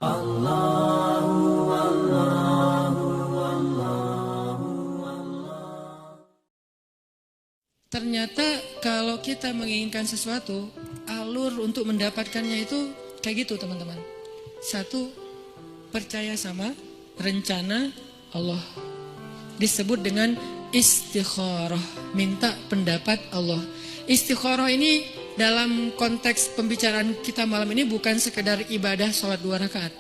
Ternyata kalau kita menginginkan sesuatu, alur untuk mendapatkannya itu kayak gitu teman-teman. Satu, percaya sama rencana Allah. Disebut dengan istikharah, minta pendapat Allah. Istikharah ini dalam konteks pembicaraan kita malam ini bukan sekedar ibadah sholat 2 rakaat.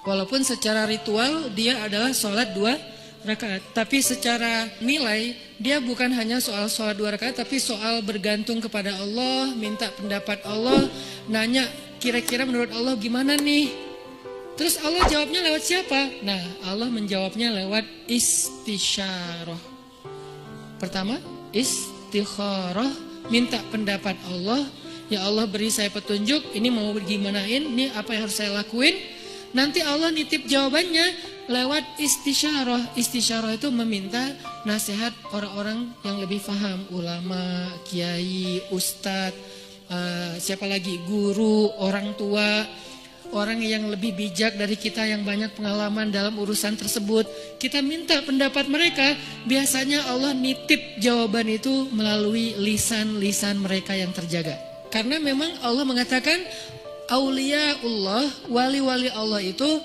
Walaupun secara ritual dia adalah sholat 2 rakaat, tapi secara nilai dia bukan hanya soal sholat 2 rakaat, tapi soal bergantung kepada Allah, minta pendapat Allah, nanya kira-kira menurut Allah gimana nih. Terus Allah jawabnya lewat siapa? Nah, Allah menjawabnya lewat istisyarah. Pertama, istikharah, minta pendapat Allah. Ya Allah, beri saya petunjuk, ini mau gimanain, ini apa yang harus saya lakuin. Nanti Allah nitip jawabannya lewat istisyarah. Istisyarah itu meminta nasihat orang-orang yang lebih paham, ulama, kiai, ustadz, siapa lagi, guru, orang tua, orang yang lebih bijak dari kita yang banyak pengalaman dalam urusan tersebut. Kita minta pendapat mereka. Biasanya Allah nitip jawaban itu melalui lisan-lisan mereka yang terjaga. Karena memang Allah mengatakan Auliyaullah, wali-wali Allah itu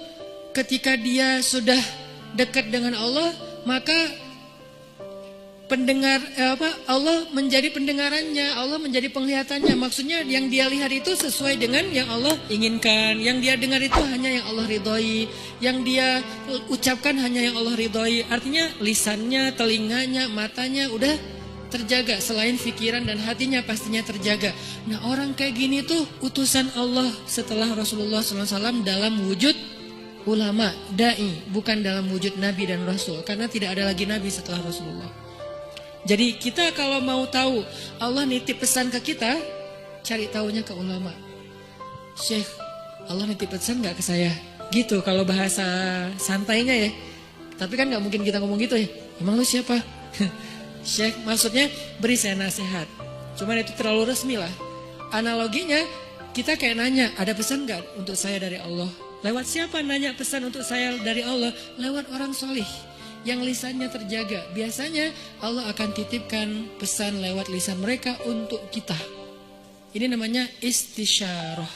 ketika dia sudah dekat dengan Allah, maka Allah menjadi pendengarannya, Allah menjadi penglihatannya. Maksudnya yang dia lihat itu sesuai dengan yang Allah inginkan. Yang dia dengar itu hanya yang Allah ridhoi. Yang dia ucapkan hanya yang Allah ridhoi. Artinya lisannya, telinganya, matanya udah terjaga. Selain pikiran dan hatinya pastinya terjaga. Nah, orang kayak gini tuh utusan Allah setelah Rasulullah SAW dalam wujud ulama, da'i, bukan dalam wujud nabi dan rasul. Karena tidak ada lagi nabi setelah Rasulullah. Jadi kita kalau mau tahu Allah nitip pesan ke kita, cari tahunya ke ulama. Syekh, Allah nitip pesan gak ke saya? Gitu kalau bahasa santainya ya. Tapi kan gak mungkin kita ngomong gitu ya. Emang lu siapa? Syekh, maksudnya beri saya nasihat. Cuman itu terlalu resmi lah. Analoginya kita kayak nanya, ada pesan gak untuk saya dari Allah? Lewat siapa nanya pesan untuk saya dari Allah? Lewat orang solih yang lisannya terjaga. Biasanya Allah akan titipkan pesan lewat lisan mereka untuk kita. Ini namanya istisyarah,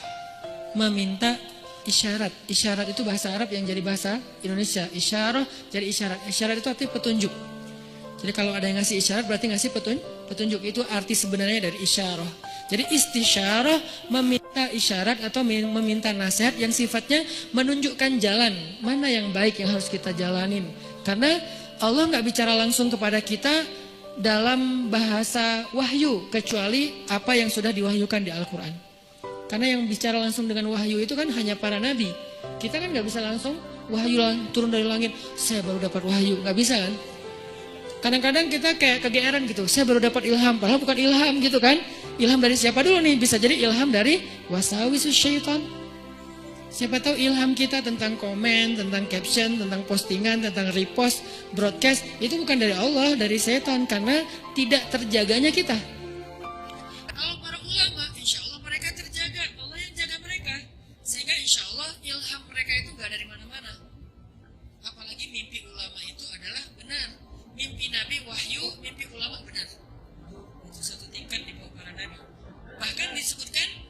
meminta isyarat. Isyarat itu bahasa Arab yang jadi bahasa Indonesia. Isyarah jadi isyarat. Isyarat itu arti petunjuk. Jadi kalau ada yang ngasih isyarat berarti ngasih petunjuk. Itu arti sebenarnya dari isyarah. Jadi istisyarah meminta isyarat atau meminta nasihat yang sifatnya menunjukkan jalan mana yang baik yang harus kita jalanin. Karena Allah nggak bicara langsung kepada kita dalam bahasa wahyu kecuali apa yang sudah diwahyukan di Al-Quran. Karena yang bicara langsung dengan wahyu itu kan hanya para nabi. Kita kan nggak bisa langsung wahyu turun dari langit. Saya baru dapat wahyu, nggak bisa kan? Kadang-kadang kita kayak kegeeran gitu. Saya baru dapat ilham, padahal bukan ilham gitu kan? Ilham dari siapa dulu nih? Bisa jadi ilham dari wasawisus syaitan. Siapa tahu ilham kita tentang komen, tentang caption, tentang postingan, tentang repost, broadcast itu bukan dari Allah, dari setan karena tidak terjaganya kita. Kalau para ulama, insya Allah mereka terjaga, Allah yang jaga mereka, sehingga insya Allah ilham mereka itu gak dari mana-mana. Apalagi mimpi ulama itu adalah benar, mimpi Nabi wahyu, mimpi ulama benar. Itu satu tingkat di bawah para Nabi. Bahkan disebutkan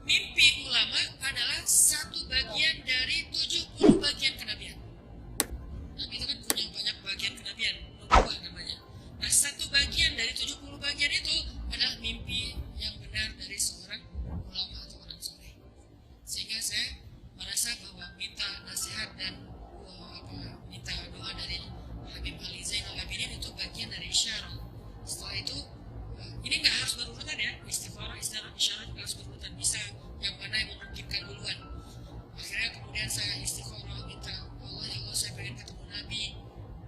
mimpi ulama adalah satu bagian dari 70 bagian kenabian. Nabi itu kan punya banyak bagian kenabian, nubuwah namanya. Nah, satu bagian dari 70 bagian itu adalah mimpi yang benar dari seorang ulama atau orang soleh. Sehingga saya merasa bahwa minta nasihat dan minta doa dari Habib Ali Zainal Abidin itu bagian dari isyarat. Setelah itu ini nggak harus berurutan ya, istikharah, isyarat nggak harus berurutan, bisa yang mana yang memungkinkan duluan. Akhirnya kemudian saya istikharah, minta Allah, ya Allah saya pengen ketemu Nabi.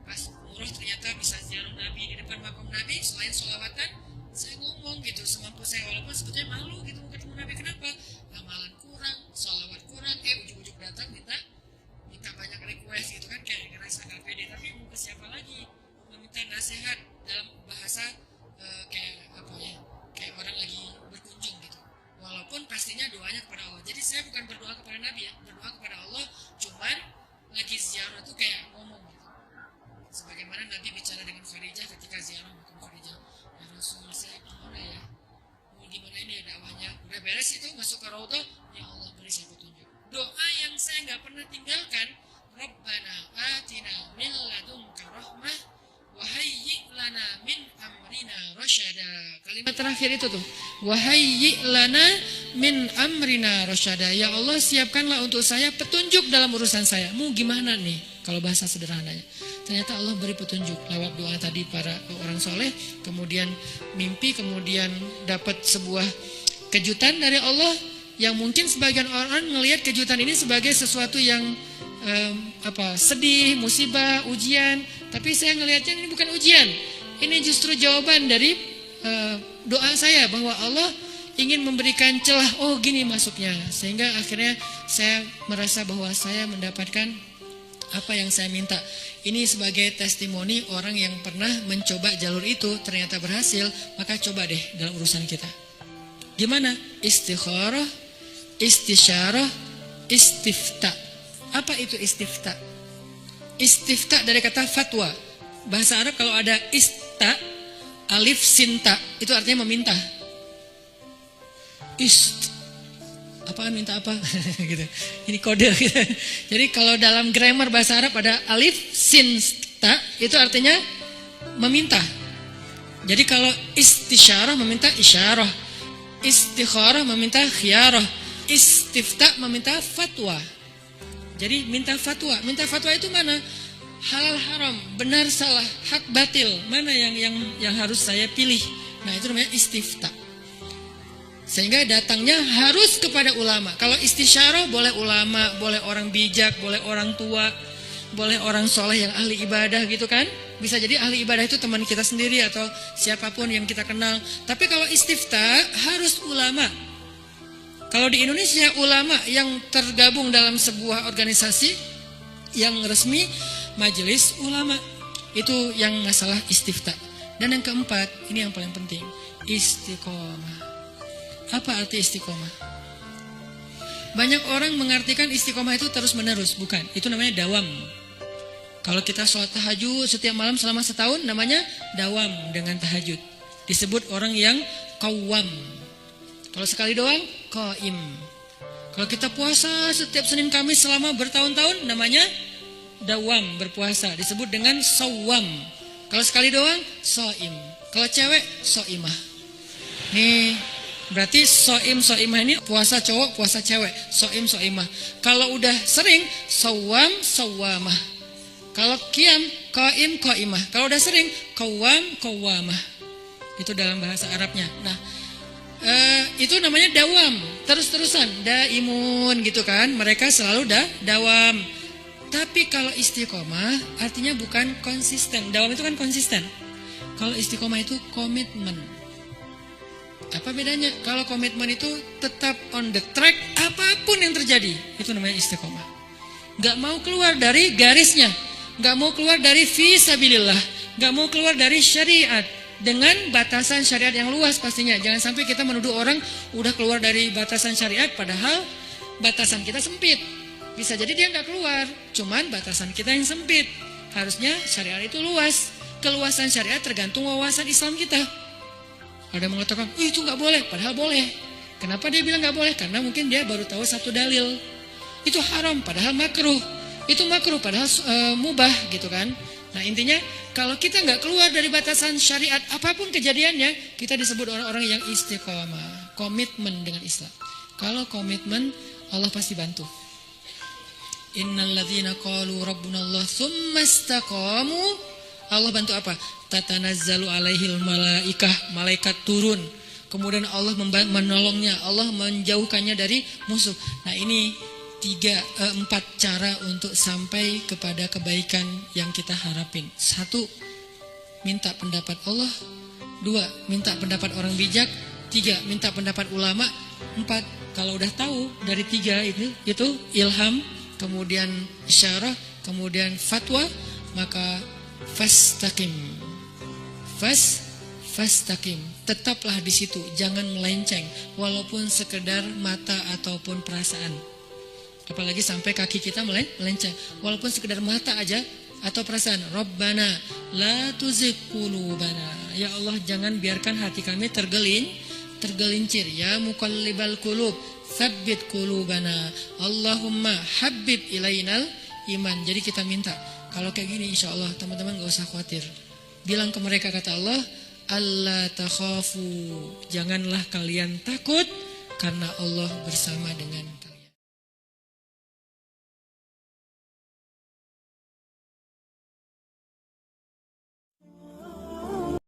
Pas umroh ternyata bisa ziarah Nabi di depan makam Nabi. Selain sholawatan, saya ngomong gitu semampu saya, walaupun sebetulnya malu gitu mau ketemu Nabi. Kenapa? Amalan kurang, sholawat kurang, ujung-ujung datang minta banyak request gitu kan, kayak ngerasa gak pede. Tapi mau ke siapa lagi? Meminta nasihat dalam bahasa kayak apa ya, kayak orang lagi berkunjung gitu. Walaupun pastinya doanya kepada Allah. Jadi saya bukan berdoa kepada Nabi ya, berdoa kepada Allah saya nggak pernah tinggalkan. Rabbana atina min ladunka rahmah wa hayyi' lana min amrina rasyada. Kalimat terakhir itu tuh, wa hayyi' lana min amrina rasyada. Ya Allah, siapkanlah untuk saya petunjuk dalam urusan saya. Mau gimana nih kalau bahasa sederhananya? Ternyata Allah beri petunjuk lewat doa tadi para orang soleh, kemudian mimpi, kemudian dapat sebuah kejutan dari Allah yang mungkin sebagian orang melihat kejutan ini sebagai sesuatu yang sedih, musibah, ujian. Tapi saya ngelihatnya ini bukan ujian. Ini justru jawaban dari doa saya bahwa Allah ingin memberikan celah. Oh gini masuknya. Sehingga akhirnya saya merasa bahwa saya mendapatkan apa yang saya minta. Ini sebagai testimoni orang yang pernah mencoba jalur itu ternyata berhasil. Maka coba deh dalam urusan kita. Gimana? Istikharah, istisyarah, istifta. Apa itu istifta? Istifta dari kata fatwa. Bahasa Arab kalau ada ista, alif sinta, itu artinya meminta. Apaan minta apa? Gitu. Ini kode gitu. Jadi kalau dalam grammar bahasa Arab ada alif sinta, itu artinya meminta. Jadi kalau istisyarah meminta isyarah, istikharah meminta khiyarah, istifta meminta fatwa. Jadi minta fatwa. Minta fatwa itu mana? Halal haram, benar salah, hak batil, mana yang harus saya pilih. Nah itu namanya istifta. Sehingga datangnya harus kepada ulama. Kalau istisyarah boleh ulama, boleh orang bijak, boleh orang tua, boleh orang soleh yang ahli ibadah gitu kan. Bisa jadi ahli ibadah itu teman kita sendiri atau siapapun yang kita kenal. Tapi kalau istifta harus ulama. Kalau di Indonesia ulama yang tergabung dalam sebuah organisasi yang resmi, majelis ulama, itu yang masalah istifta. Dan yang keempat, ini yang paling penting, istiqomah. Apa arti istiqomah? Banyak orang mengartikan istiqomah itu terus menerus, bukan. Itu namanya dawam. Kalau kita sholat tahajud setiap malam selama setahun, namanya dawam dengan tahajud. Disebut orang yang qawwam. Kalau sekali doang, qaim. Kalau kita puasa setiap Senin Kamis selama bertahun-tahun, namanya dawam, berpuasa. Disebut dengan shawwam. Kalau sekali doang, shaim. Kalau cewek, shaimah. Nih, berarti shaimah ini puasa cowok, puasa cewek. Shaim, shaimah. Kalau udah sering, shawwam, shawwamah. Kalau qiyam, qaim, qaimah. Kalau udah sering, qawwam, qawwamah. Itu dalam bahasa Arabnya. Nah, itu namanya dawam, terus-terusan, daimun gitu kan. Mereka selalu dawam. Tapi kalau istiqomah artinya bukan konsisten. Dawam itu kan konsisten. Kalau istiqomah itu komitmen. Apa bedanya? Kalau komitmen itu tetap on the track apapun yang terjadi. Itu namanya istiqomah. Gak mau keluar dari garisnya, gak mau keluar dari fisabilillah, gak mau keluar dari syariat. Dengan batasan syariat yang luas pastinya. Jangan sampai kita menuduh orang udah keluar dari batasan syariat padahal batasan kita sempit. Bisa jadi dia nggak keluar, cuman batasan kita yang sempit. Harusnya syariat itu luas. Keluasan syariat tergantung wawasan Islam kita. Ada yang mengatakan, itu nggak boleh, padahal boleh. Kenapa dia bilang nggak boleh? Karena mungkin dia baru tahu satu dalil. Itu haram, padahal makruh. Itu makruh, padahal mubah gitu kan. Nah intinya kalau kita nggak keluar dari batasan syariat apapun kejadiannya, kita disebut orang-orang yang istiqomah, komitmen dengan Islam. Kalau komitmen, Allah pasti bantu. Innalladzina qalu rabbunallah tsumma istaqamu, Allah bantu apa? Tatanazzalu alaihil malaikah, malaikat turun. Kemudian Allah menolongnya, Allah menjauhkannya dari musuh. Nah ini 4 cara untuk sampai kepada kebaikan yang kita harapin. 1, minta pendapat Allah. 2, minta pendapat orang bijak. 3, minta pendapat ulama. 4, kalau udah tahu dari 3 itu ilham, kemudian isyarah, kemudian fatwa, maka fastaqim. Fastaqim. Tetaplah di situ, jangan melenceng walaupun sekedar mata ataupun perasaan. Apalagi sampai kaki kita melenceng. Walaupun sekedar mata aja atau perasaan. Rabbana la tuzigh qulubana. Ya Allah, jangan biarkan hati kami tergelincir. Ya muqallibal qulub, tsabbit qulubana. Allahumma habib ilainal iman. Jadi kita minta, kalau kayak gini insya Allah teman-teman gak usah khawatir. Bilang ke mereka, kata Allah, Allah takhafu, janganlah kalian takut karena Allah bersama dengan